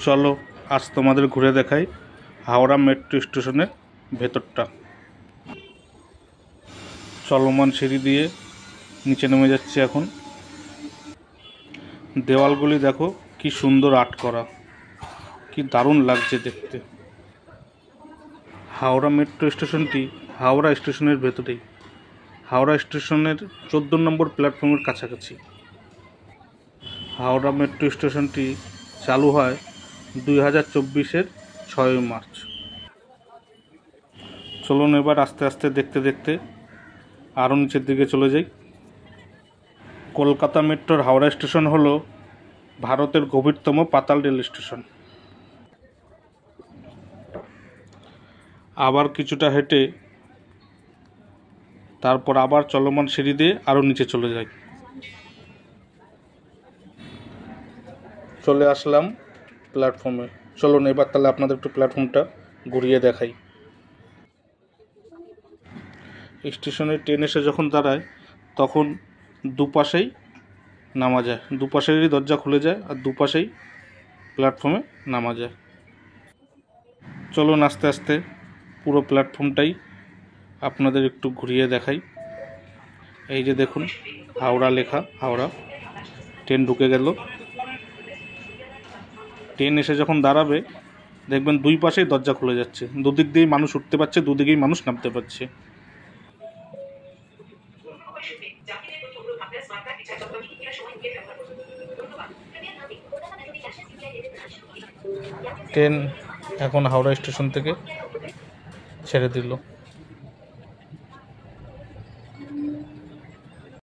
চলো আজ তোমাদের ঘুরে দেখাই হাওড়া মেট্রো স্টেশনের ভেতরটা। চলমান সিঁড়ি দিয়ে নিচে নেমে যাচ্ছে এখন। দেওয়ালগুলি দেখো কি সুন্দর আর্ট করা, কি দারুণ লাগছে দেখতে। হাওড়া মেট্রো স্টেশনটি হাওড়া স্টেশনের ভেতরেই, হাওড়া স্টেশনের 14 নম্বর প্ল্যাটফর্মের কাছাকাছি। হাওড়া মেট্রো স্টেশনটি চালু হয় 2024-এর 6 মার্চ। চলুন এবার আস্তে আস্তে দেখতে দেখতে আরও নিচের দিকে চলে যাই। কলকাতা মেট্রোর হাওড়া স্টেশন হলো ভারতের গভীরতম পাতাল রেল স্টেশন। আবার কিছুটা হেঁটে তারপর আবার চলমান সিঁড়ি দিয়ে আরও নিচে চলে যাই। চলে আসলাম প্ল্যাটফর্মে। চলুন এবার তাহলে আপনাদের একটু প্ল্যাটফর্মটা ঘুরিয়ে দেখাই। স্টেশনে ট্রেন এসে যখন দাঁড়ায় তখন দুপাশেই নামা যায়, দুপাশেরই দরজা খুলে যায় আর দুপাশেই প্ল্যাটফর্মে নামা যায়। চলুন আস্তে আস্তে পুরো প্ল্যাটফর্মটাই আপনাদের একটু ঘুরিয়ে দেখাই। এই যে দেখুন হাওড়া লেখা, হাওড়া। ট্রেন ঢুকে গেল। ট্রেন এসে যখন দাঁড়াবে দেখবেন দুই পাশেই দরজা খুলে যাচ্ছে, দুদিক দিয়েই মানুষ উঠতে পারছে, দুদিকেই মানুষ নামতে পারছে। ট্রেন এখন হাওড়া স্টেশন থেকে ছেড়ে দিল।